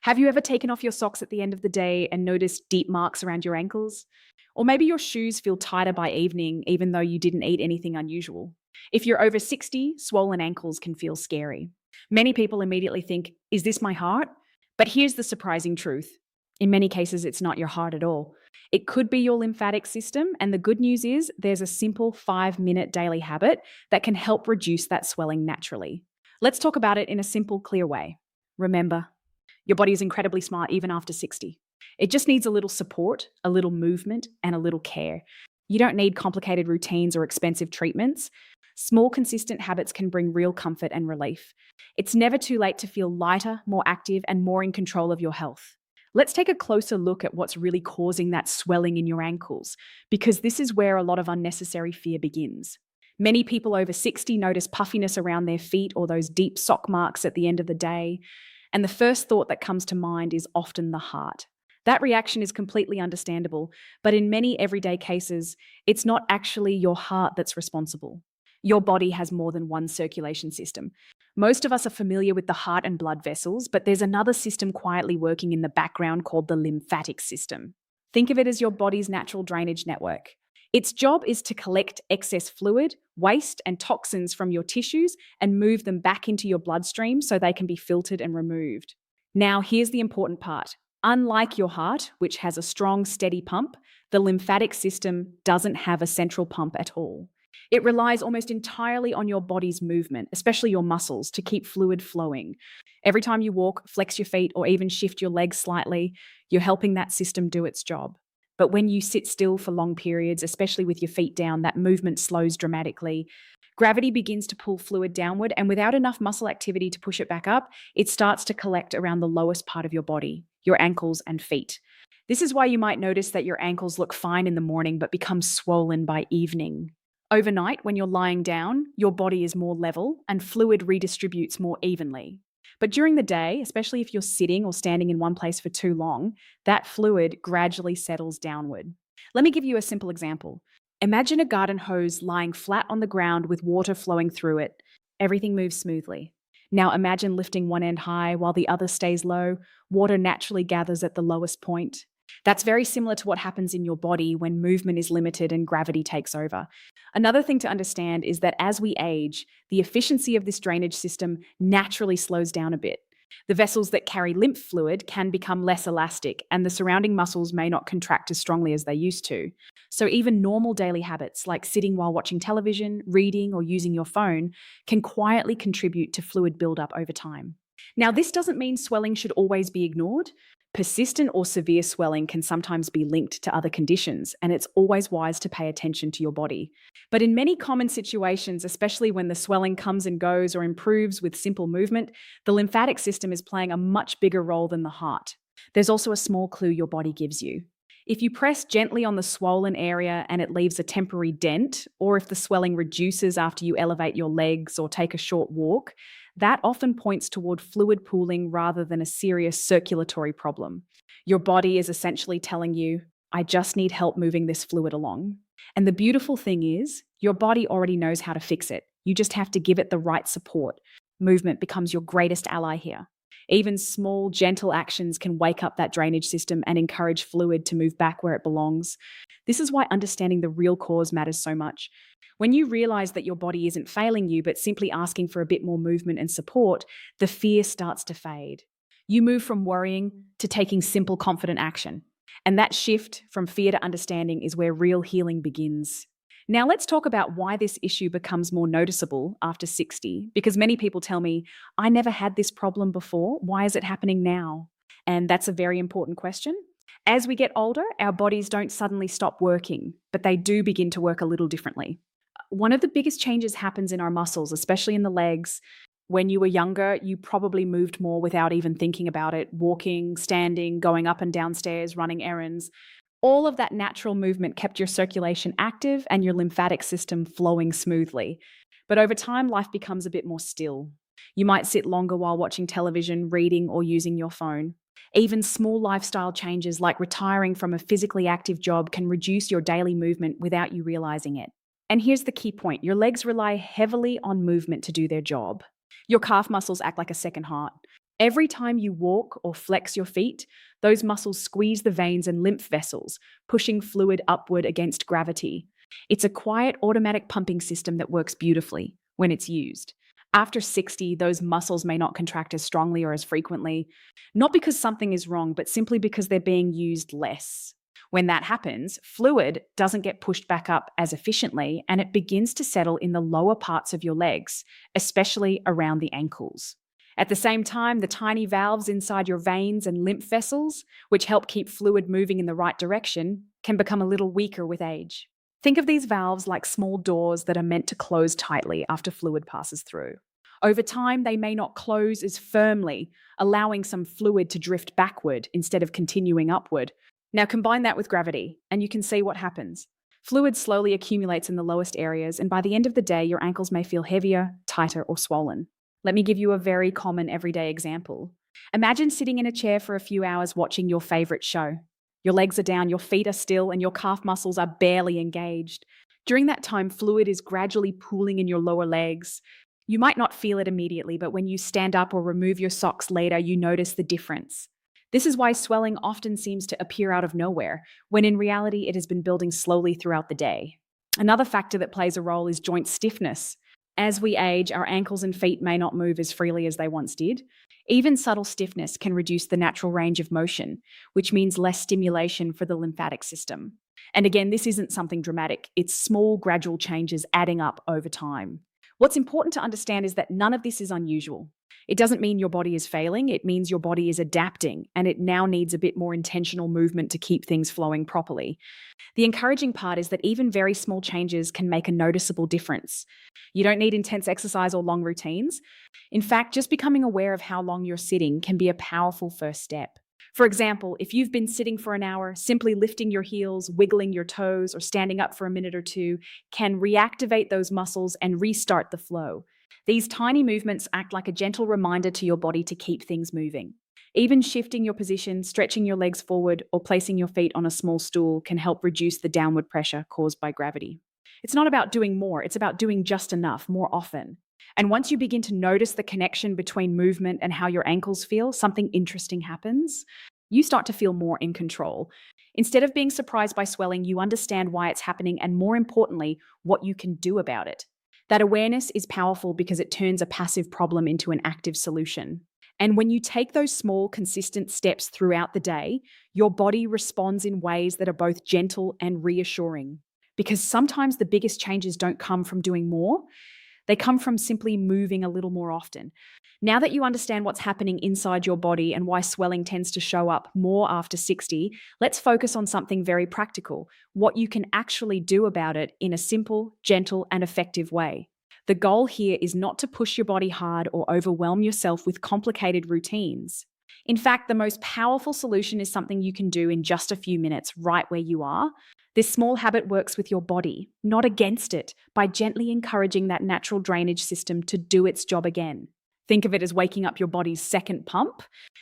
Have you ever taken off your socks at the end of the day and noticed deep marks around your ankles? Or maybe your shoes feel tighter by evening, even though you didn't eat anything unusual. If you're over 60, swollen ankles can feel scary. Many people immediately think, is this my heart? But here's the surprising truth. In many cases, it's not your heart at all. It could be your lymphatic system, and the good news is there's a simple 5-minute daily habit that can help reduce that swelling naturally. Let's talk about it in a simple, clear way. Remember, your body is incredibly smart even after 60. It just needs a little support, a little movement, and a little care. You don't need complicated routines or expensive treatments. Small, consistent habits can bring real comfort and relief. It's never too late to feel lighter, more active, and more in control of your health. Let's take a closer look at what's really causing that swelling in your ankles, because this is where a lot of unnecessary fear begins. Many people over 60 notice puffiness around their feet or those deep sock marks at the end of the day. And the first thought that comes to mind is often the heart. That reaction is completely understandable, but in many everyday cases, it's not actually your heart that's responsible. Your body has more than one circulation system. Most of us are familiar with the heart and blood vessels, but there's another system quietly working in the background called the lymphatic system. Think of it as your body's natural drainage network. Its job is to collect excess fluid, waste, and toxins from your tissues and move them back into your bloodstream so they can be filtered and removed. Now, here's the important part. Unlike your heart, which has a strong, steady pump, the lymphatic system doesn't have a central pump at all. It relies almost entirely on your body's movement, especially your muscles, to keep fluid flowing. Every time you walk, flex your feet, or even shift your legs slightly, you're helping that system do its job. But when you sit still for long periods, especially with your feet down, that movement slows dramatically. Gravity begins to pull fluid downward, and without enough muscle activity to push it back up, it starts to collect around the lowest part of your body, your ankles and feet. This is why you might notice that your ankles look fine in the morning but become swollen by evening. Overnight, when you're lying down, your body is more level and fluid redistributes more evenly. But during the day, especially if you're sitting or standing in one place for too long, that fluid gradually settles downward. Let me give you a simple example. Imagine a garden hose lying flat on the ground with water flowing through it. Everything moves smoothly. Now imagine lifting one end high while the other stays low. Water naturally gathers at the lowest point. That's very similar to what happens in your body when movement is limited and gravity takes over. Another thing to understand is that as we age, the efficiency of this drainage system naturally slows down a bit. The vessels that carry lymph fluid can become less elastic, and the surrounding muscles may not contract as strongly as they used to. So even normal daily habits like sitting while watching television, reading, or using your phone can quietly contribute to fluid buildup over time. Now, this doesn't mean swelling should always be ignored. Persistent or severe swelling can sometimes be linked to other conditions, and it's always wise to pay attention to your body. But in many common situations, especially when the swelling comes and goes or improves with simple movement, the lymphatic system is playing a much bigger role than the heart. There's also a small clue your body gives you. If you press gently on the swollen area and it leaves a temporary dent, or if the swelling reduces after you elevate your legs or take a short walk, that often points toward fluid pooling rather than a serious circulatory problem. Your body is essentially telling you, I just need help moving this fluid along. And the beautiful thing is, your body already knows how to fix it. You just have to give it the right support. Movement becomes your greatest ally here. Even small, gentle actions can wake up that drainage system and encourage fluid to move back where it belongs. This is why understanding the real cause matters so much. When you realize that your body isn't failing you, but simply asking for a bit more movement and support, the fear starts to fade. You move from worrying to taking simple, confident action. And that shift from fear to understanding is where real healing begins. Now let's talk about why this issue becomes more noticeable after 60, because many people tell me, I never had this problem before. Why is it happening now? And that's a very important question. As we get older, our bodies don't suddenly stop working, but they do begin to work a little differently. One of the biggest changes happens in our muscles, especially in the legs. When you were younger, you probably moved more without even thinking about it, walking, standing, going up and down stairs, running errands. All of that natural movement kept your circulation active and your lymphatic system flowing smoothly. But over time, life becomes a bit more still. You might sit longer while watching television, reading, or using your phone. Even small lifestyle changes like retiring from a physically active job can reduce your daily movement without you realizing it. And here's the key point. Your legs rely heavily on movement to do their job. Your calf muscles act like a second heart. Every time you walk or flex your feet, those muscles squeeze the veins and lymph vessels, pushing fluid upward against gravity. It's a quiet, automatic pumping system that works beautifully when it's used. After 60, those muscles may not contract as strongly or as frequently, not because something is wrong, but simply because they're being used less. When that happens, fluid doesn't get pushed back up as efficiently and it begins to settle in the lower parts of your legs, especially around the ankles. At the same time, the tiny valves inside your veins and lymph vessels, which help keep fluid moving in the right direction, can become a little weaker with age. Think of these valves like small doors that are meant to close tightly after fluid passes through. Over time, they may not close as firmly, allowing some fluid to drift backward instead of continuing upward. Now combine that with gravity, and you can see what happens. Fluid slowly accumulates in the lowest areas, and by the end of the day, your ankles may feel heavier, tighter, or swollen. Let me give you a very common everyday example. Imagine sitting in a chair for a few hours watching your favorite show. Your legs are down, your feet are still, and your calf muscles are barely engaged. During that time, fluid is gradually pooling in your lower legs. You might not feel it immediately, but when you stand up or remove your socks later, you notice the difference. This is why swelling often seems to appear out of nowhere, when in reality it has been building slowly throughout the day. Another factor that plays a role is joint stiffness. As we age, our ankles and feet may not move as freely as they once did. Even subtle stiffness can reduce the natural range of motion, which means less stimulation for the lymphatic system. And again, this isn't something dramatic. It's small, gradual changes adding up over time. What's important to understand is that none of this is unusual. It doesn't mean your body is failing, it means your body is adapting, and it now needs a bit more intentional movement to keep things flowing properly. The encouraging part is that even very small changes can make a noticeable difference. You don't need intense exercise or long routines. In fact, just becoming aware of how long you're sitting can be a powerful first step. For example, if you've been sitting for an hour, simply lifting your heels, wiggling your toes, or standing up for a minute or two can reactivate those muscles and restart the flow. These tiny movements act like a gentle reminder to your body to keep things moving. Even shifting your position, stretching your legs forward, or placing your feet on a small stool can help reduce the downward pressure caused by gravity. It's not about doing more, it's about doing just enough, more often. And once you begin to notice the connection between movement and how your ankles feel, something interesting happens. You start to feel more in control. Instead of being surprised by swelling, you understand why it's happening and, more importantly, what you can do about it. That awareness is powerful because it turns a passive problem into an active solution. And when you take those small, consistent steps throughout the day, your body responds in ways that are both gentle and reassuring. Because sometimes the biggest changes don't come from doing more, they come from simply moving a little more often. Now that you understand what's happening inside your body and why swelling tends to show up more after 60, let's focus on something very practical, what you can actually do about it in a simple, gentle, and effective way. The goal here is not to push your body hard or overwhelm yourself with complicated routines. In fact, the most powerful solution is something you can do in just a few minutes right where you are. This small habit works with your body, not against it, by gently encouraging that natural drainage system to do its job again. Think of it as waking up your body's second pump.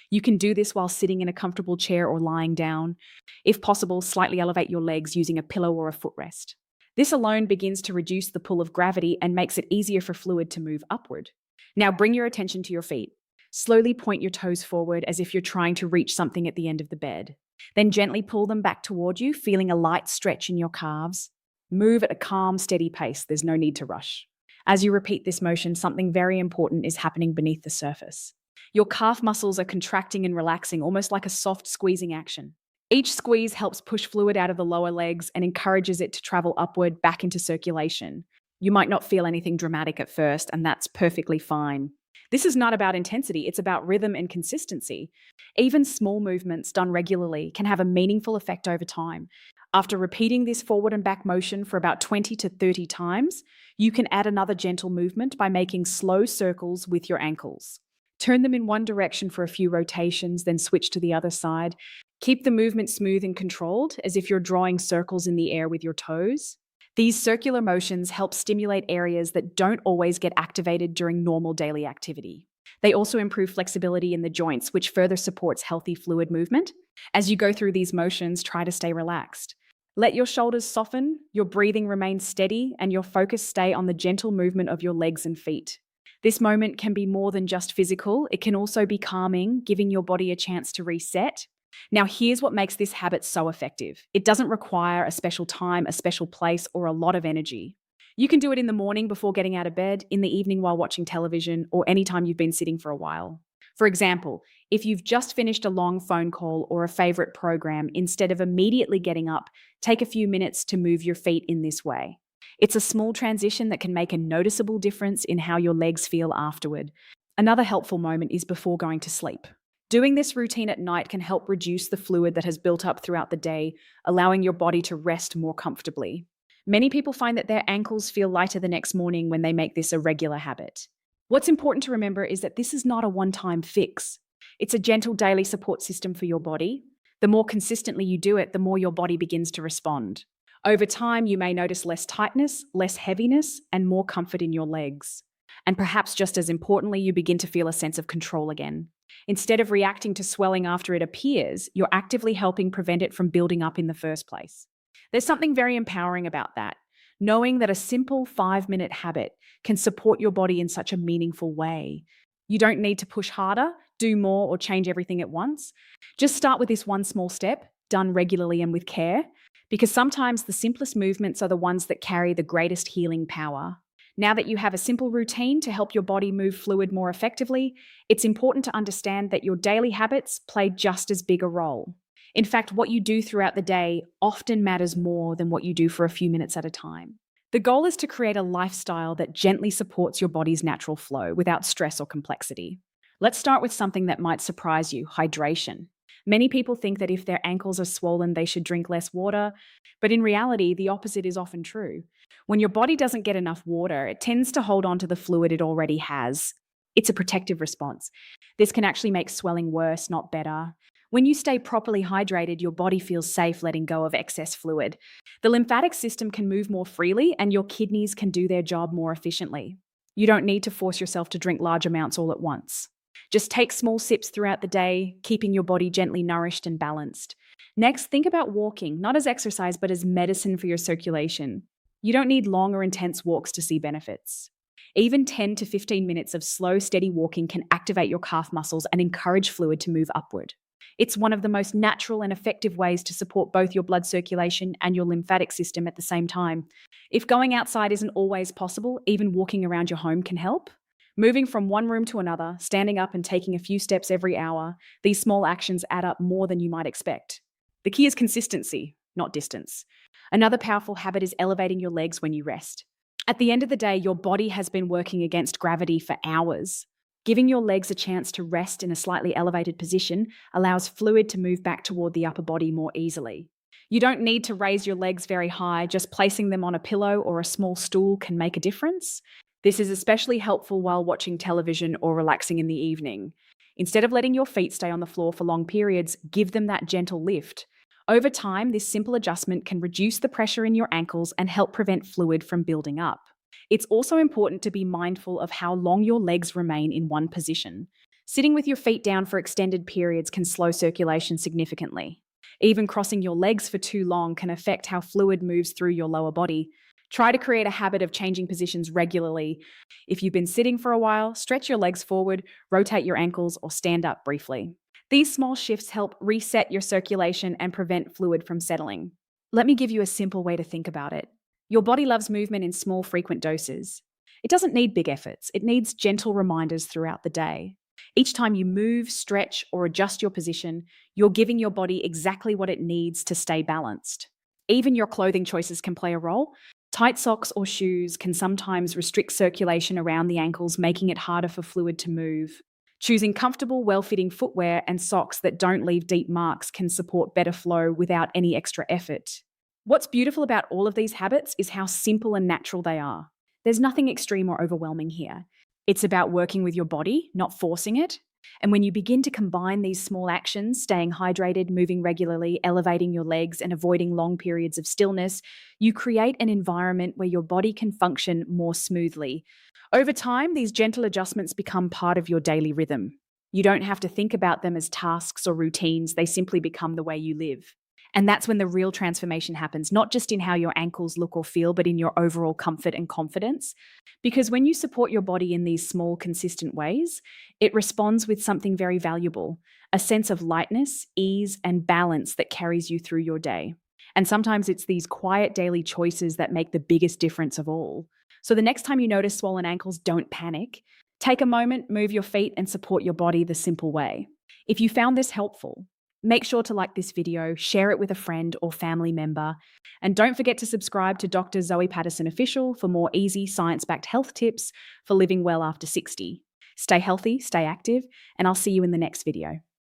You can do this while sitting in a comfortable chair or lying down. If possible, slightly elevate your legs using a pillow or a footrest. This alone begins to reduce the pull of gravity and makes it easier for fluid to move upward. Now bring your attention to your feet. Slowly point your toes forward as if you're trying to reach something at the end of the bed. Then gently pull them back toward you, feeling a light stretch in your calves. Move at a calm, steady pace. There's no need to rush. As you repeat this motion, something very important is happening beneath the surface. Your calf muscles are contracting and relaxing, almost like a soft squeezing action. Each squeeze helps push fluid out of the lower legs and encourages it to travel upward back into circulation. You might not feel anything dramatic at first, and that's perfectly fine. This is not about intensity, it's about rhythm and consistency. Even small movements done regularly can have a meaningful effect over time. After repeating this forward and back motion for about 20 to 30 times, you can add another gentle movement by making slow circles with your ankles. Turn them in one direction for a few rotations, then switch to the other side. Keep the movement smooth and controlled, as if you're drawing circles in the air with your toes. These circular motions help stimulate areas that don't always get activated during normal daily activity. They also improve flexibility in the joints, which further supports healthy fluid movement. As you go through these motions, try to stay relaxed. Let your shoulders soften, your breathing remain steady, and your focus stay on the gentle movement of your legs and feet. This moment can be more than just physical, it can also be calming, giving your body a chance to reset. Now, here's what makes this habit so effective: it doesn't require a special time, a special place, or a lot of energy. You can do it in the morning before getting out of bed, in the evening while watching television, or anytime you've been sitting for a while. For example, if you've just finished a long phone call or a favorite program, instead of immediately getting up, take a few minutes to move your feet in this way. It's a small transition that can make a noticeable difference in how your legs feel afterward. Another helpful moment is before going to sleep. Doing this routine at night can help reduce the fluid that has built up throughout the day, allowing your body to rest more comfortably. Many people find that their ankles feel lighter the next morning when they make this a regular habit. What's important to remember is that this is not a one-time fix. It's a gentle daily support system for your body. The more consistently you do it, the more your body begins to respond. Over time, you may notice less tightness, less heaviness, and more comfort in your legs. And perhaps just as importantly, you begin to feel a sense of control again. Instead of reacting to swelling after it appears, you're actively helping prevent it from building up in the first place. There's something very empowering about that, knowing that a simple 5-minute habit can support your body in such a meaningful way. You don't need to push harder, do more, or change everything at once. Just start with this one small step, done regularly and with care, because sometimes the simplest movements are the ones that carry the greatest healing power. Now that you have a simple routine to help your body move fluid more effectively, it's important to understand that your daily habits play just as big a role. In fact, what you do throughout the day often matters more than what you do for a few minutes at a time. The goal is to create a lifestyle that gently supports your body's natural flow without stress or complexity. Let's start with something that might surprise you: hydration. Many people think that if their ankles are swollen, they should drink less water, but in reality, the opposite is often true. When your body doesn't get enough water, it tends to hold on to the fluid it already has. It's a protective response. This can actually make swelling worse, not better. When you stay properly hydrated, your body feels safe letting go of excess fluid. The lymphatic system can move more freely, and your kidneys can do their job more efficiently. You don't need to force yourself to drink large amounts all at once. Just take small sips throughout the day, keeping your body gently nourished and balanced. Next, think about walking, not as exercise, but as medicine for your circulation. You don't need long or intense walks to see benefits. Even 10 to 15 minutes of slow, steady walking can activate your calf muscles and encourage fluid to move upward. It's one of the most natural and effective ways to support both your blood circulation and your lymphatic system at the same time. If going outside isn't always possible, even walking around your home can help. Moving from one room to another, standing up and taking a few steps every hour, these small actions add up more than you might expect. The key is consistency, not distance. Another powerful habit is elevating your legs when you rest. At the end of the day, your body has been working against gravity for hours. Giving your legs a chance to rest in a slightly elevated position allows fluid to move back toward the upper body more easily. You don't need to raise your legs very high, just placing them on a pillow or a small stool can make a difference. This is especially helpful while watching television or relaxing in the evening. Instead of letting your feet stay on the floor for long periods, give them that gentle lift. Over time, this simple adjustment can reduce the pressure in your ankles and help prevent fluid from building up. It's also important to be mindful of how long your legs remain in one position. Sitting with your feet down for extended periods can slow circulation significantly. Even crossing your legs for too long can affect how fluid moves through your lower body. Try to create a habit of changing positions regularly. If you've been sitting for a while, stretch your legs forward, rotate your ankles, or stand up briefly. These small shifts help reset your circulation and prevent fluid from settling. Let me give you a simple way to think about it. Your body loves movement in small, frequent doses. It doesn't need big efforts. It needs gentle reminders throughout the day. Each time you move, stretch, or adjust your position, you're giving your body exactly what it needs to stay balanced. Even your clothing choices can play a role. Tight socks or shoes can sometimes restrict circulation around the ankles, making it harder for fluid to move. Choosing comfortable, well-fitting footwear and socks that don't leave deep marks can support better flow without any extra effort. What's beautiful about all of these habits is how simple and natural they are. There's nothing extreme or overwhelming here. It's about working with your body, not forcing it. And when you begin to combine these small actions, staying hydrated, moving regularly, elevating your legs, and avoiding long periods of stillness, you create an environment where your body can function more smoothly. Over time, these gentle adjustments become part of your daily rhythm. You don't have to think about them as tasks or routines, they simply become the way you live. And that's when the real transformation happens, not just in how your ankles look or feel, but in your overall comfort and confidence. Because when you support your body in these small, consistent ways, it responds with something very valuable, a sense of lightness, ease, and balance that carries you through your day. And sometimes it's these quiet daily choices that make the biggest difference of all. So the next time you notice swollen ankles, don't panic. Take a moment, move your feet, and support your body the simple way. If you found this helpful, make sure to like this video, share it with a friend or family member, and don't forget to subscribe to Dr. Zoe Patterson Official for more easy science-backed health tips for living well after 60. Stay healthy, stay active, and I'll see you in the next video.